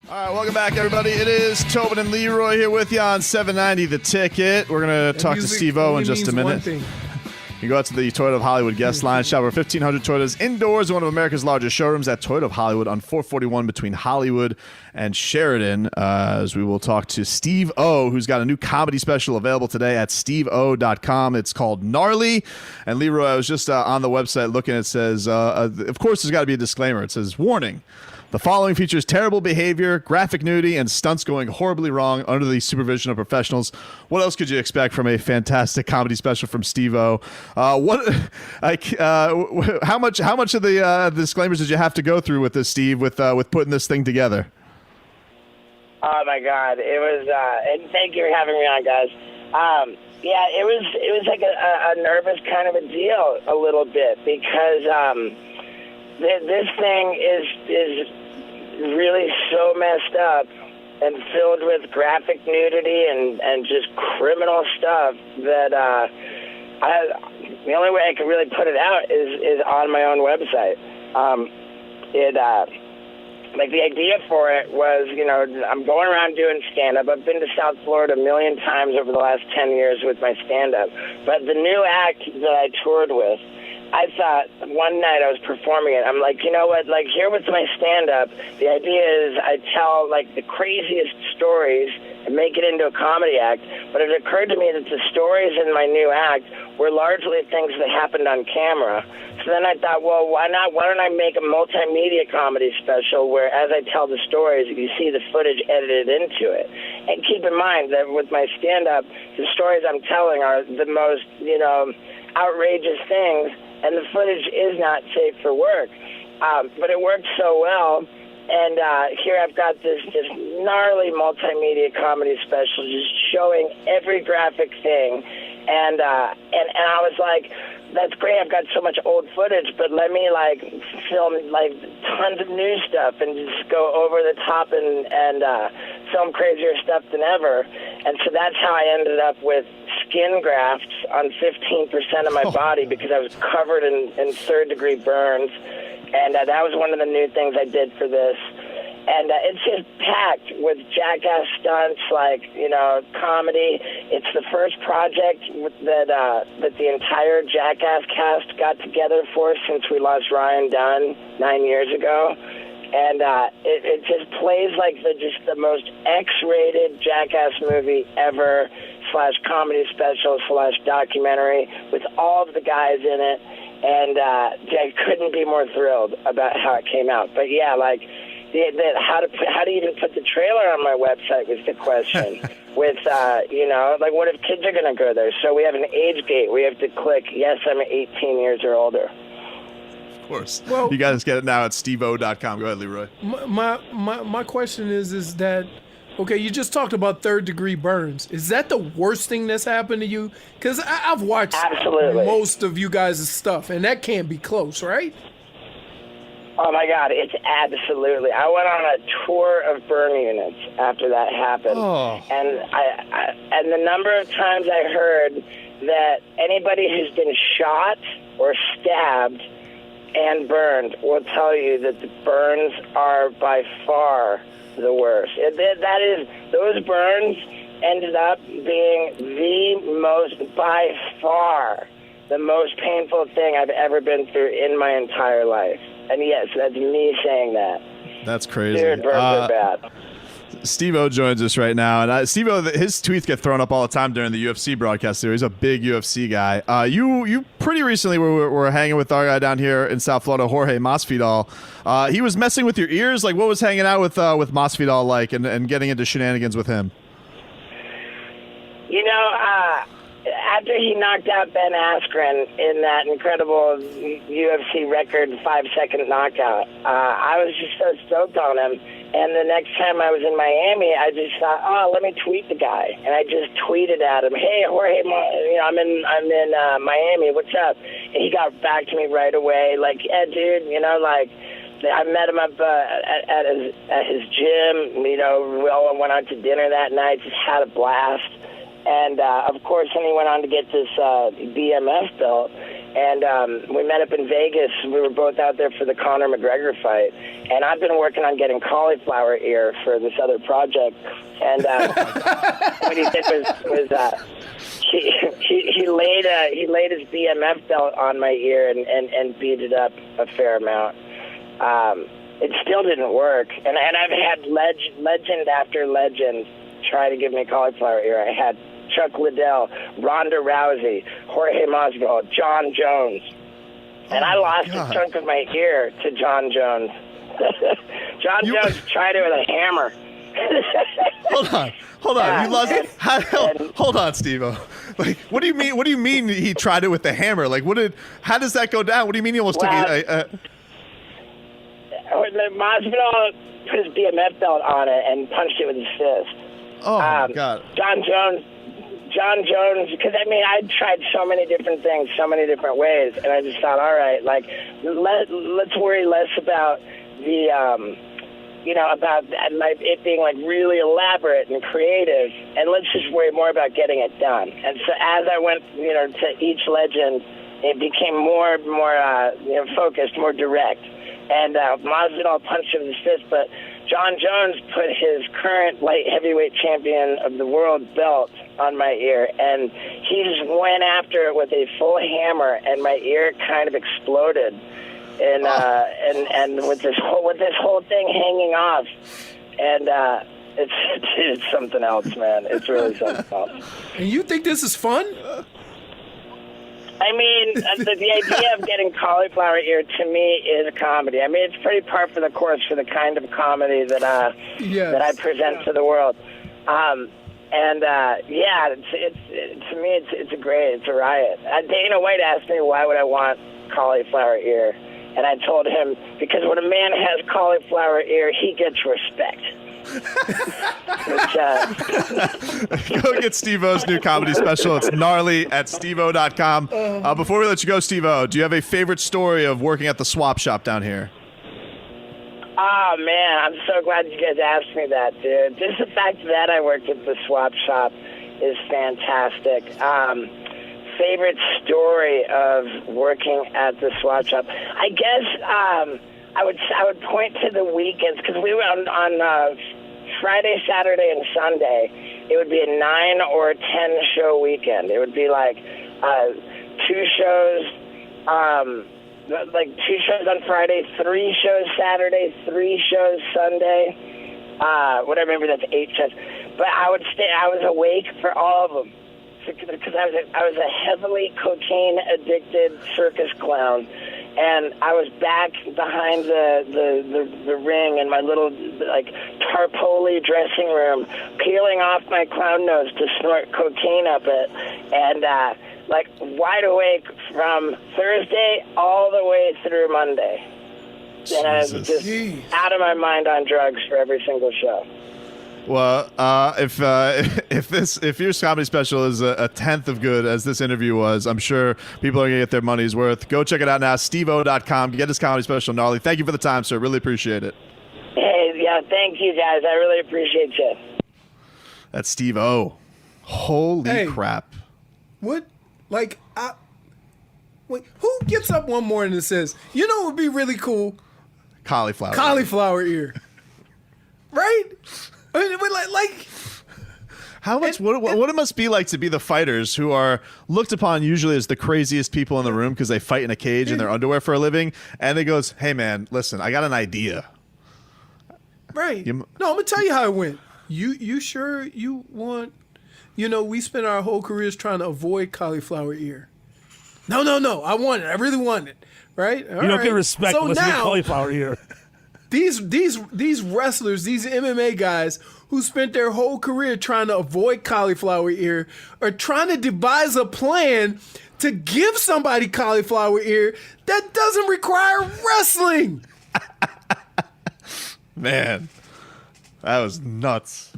All right, welcome back, everybody. It is Tobin and Leroy here with you on 790 The Ticket. We're going to talk to Steve-O in just a minute. You go out to the Toyota of Hollywood guest line, shop over 1,500 Toyotas indoors, one of America's largest showrooms at Toyota of Hollywood on 441 between Hollywood and Sheridan. As we will talk to Steve-O, who's got a new comedy special available today at steveo.com. It's called Gnarly. And Leroy, I was just on the website looking. It says, of course, there's got to be a disclaimer. It says, warning. The following features terrible behavior, graphic nudity, and stunts going horribly wrong under the supervision of professionals. What else could you expect from a fantastic comedy special from Steve-O? How much of the disclaimers did you have to go through with this, Steve, with putting this thing together? Oh my God, it was. And thank you for having me on, guys. Yeah, it was like a nervous kind of a deal, a little bit, because this thing is really so messed up and filled with graphic nudity and just criminal stuff that the only way I can really put it out is on my own website. Like the idea for it was, I'm going around doing stand-up. I've been to South Florida a million times over the last 10 years with my stand-up. But the new act that I toured with, I thought one night I was performing it. I'm like, you know what? Like, here with my stand-up, the idea is I tell, like, the craziest stories and make it into a comedy act. But it occurred to me that the stories in my new act were largely things that happened on camera. So then I thought, well, why not? Why don't I make a multimedia comedy special where, as I tell the stories, you see the footage edited into it? And keep in mind that with my stand-up, the stories I'm telling are the most, outrageous things. And the footage is not safe for work. But it worked so well. And here I've got this gnarly multimedia comedy special just showing every graphic thing. And I was like, that's great. I've got so much old footage, but let me film tons of new stuff and just go over the top and film crazier stuff than ever. And so that's how I ended up with skin grafts on 15% of my body because I was covered in third-degree burns. And that was one of the new things I did for this. And it's just packed with jackass stunts, comedy. It's the first project that the entire Jackass cast got together for since we lost Ryan Dunn 9 years ago. And it just plays like the most X-rated Jackass movie ever, /comedy special /documentary with all of the guys in it. And I couldn't be more thrilled about how it came out. But yeah, how to even put the trailer on my website was the question. With what if kids are going to go there? So we have an age gate. We have to click, yes, I'm 18 years or older. Of course. Well, you guys get it now at steveo.com. Go ahead, Leroy. My question is that, okay, you just talked about third-degree burns. Is that the worst thing that's happened to you? Because I've watched most of you guys' stuff, and that can't be close, right? Oh, my God, it's absolutely. I went on a tour of burn units after that happened. Oh. And the number of times I heard that anybody who's been shot or stabbed and burned will tell you that the burns are by far the worst. Those burns ended up being by far, the most painful thing I've ever been through in my entire life. And yes, that's me saying that. That's crazy. Dude, burns are bad. Steve-O joins us right now, and Steve-O, his tweets get thrown up all the time during the UFC broadcast series. He's a big UFC guy. You pretty recently were hanging with our guy down here in South Florida, Jorge Masvidal. He was messing with your ears. What was hanging out with Masvidal like, and getting into shenanigans with him? After he knocked out Ben Askren in that incredible UFC record 5-second knockout, I was just so stoked on him. And the next time I was in Miami, I just thought, let me tweet the guy. And I just tweeted at him, hey, Jorge, I'm in Miami. What's up? And he got back to me right away, yeah, dude, I met him up at his gym. We all went out to dinner that night, just had a blast. And, of course, then he went on to get this BMF belt. And we met up in Vegas. We were both out there for the Conor McGregor fight. And I've been working on getting cauliflower ear for this other project. And what he did was he laid his BMF belt on my ear and beat it up a fair amount. It still didn't work. And I've had legend after legend try to give me cauliflower ear. I had Chuck Liddell, Ronda Rousey, Jorge Masvidal, John Jones. And I lost a chunk of my ear to John Jones. Jones tried it with a hammer. Hold on. You lost it. Hold on, Steve-O. Like, what do you mean? What do you mean he tried it with the hammer? Like, how does that go down? What do you mean he almost took it? Masvidal put his BMF belt on it and punched it with his fist. Oh my God. John Jones, because I'd tried so many different things, so many different ways, and I just thought, all right, like, let's worry less about the, about it being like really elaborate and creative, and let's just worry more about getting it done. And so as I went, to each legend, it became more focused, more direct. And Masvidal punched him with his fist, but John Jones put his current light heavyweight champion of the world belt on my ear, and he just went after it with a full hammer, and my ear kind of exploded, and with this whole thing hanging off, and it's something else, man. It's really something else. And you think this is fun? The idea of getting cauliflower ear to me is a comedy. It's pretty par for the course for the kind of comedy that I present to the world. It's a riot. Dana White asked me why would I want cauliflower ear, and I told him because when a man has cauliflower ear, he gets respect. Go get Steve-O's new comedy special. It's gnarly at steve-o.com. Before we let you go, Steve-O, do you have a favorite story of working at the swap shop down here? Oh, man, I'm so glad you guys asked me that, dude. Just the fact that I worked at the swap shop is fantastic. Favorite story of working at the swap shop? I guess I would point to the weekends, because we were on Friday, Saturday, and Sunday. It would be a 9 or 10 show weekend. It would be like 2 shows, like 2 shows on Friday, 3 shows Saturday, 3 shows Sunday. Whatever, maybe that's 8 shows. But I was awake for all of them, because I was a heavily cocaine addicted circus clown. And I was back behind the ring in my little, like, tarpoli dressing room, peeling off my clown nose to snort cocaine up it, and, wide awake from Thursday all the way through Monday. And I was just out of my mind on drugs for every single show. Well, if your comedy special is a tenth of good as this interview was, I'm sure people are gonna get their money's worth. Go check it out now, steve-o.com. Get his comedy special, gnarly. Thank you for the time, sir. Really appreciate it. Hey, yeah, thank you guys. I really appreciate you. That's Steve-O. Holy crap! What? Wait, who gets up one morning and says, "You know, it would be really cool"? Cauliflower ear. Right? How much? What it must be like to be the fighters who are looked upon usually as the craziest people in the room because they fight in a cage in their underwear for a living, and they goes, "Hey man, listen, I got an idea." Right? No, I'm gonna tell you how it went. You sure you want? We spent our whole careers trying to avoid cauliflower ear. No, I want it. I really want it. Right? You don't get respect unless you get cauliflower ear. These wrestlers, these MMA guys who spent their whole career trying to avoid cauliflower ear are trying to devise a plan to give somebody cauliflower ear that doesn't require wrestling. Man, that was nuts.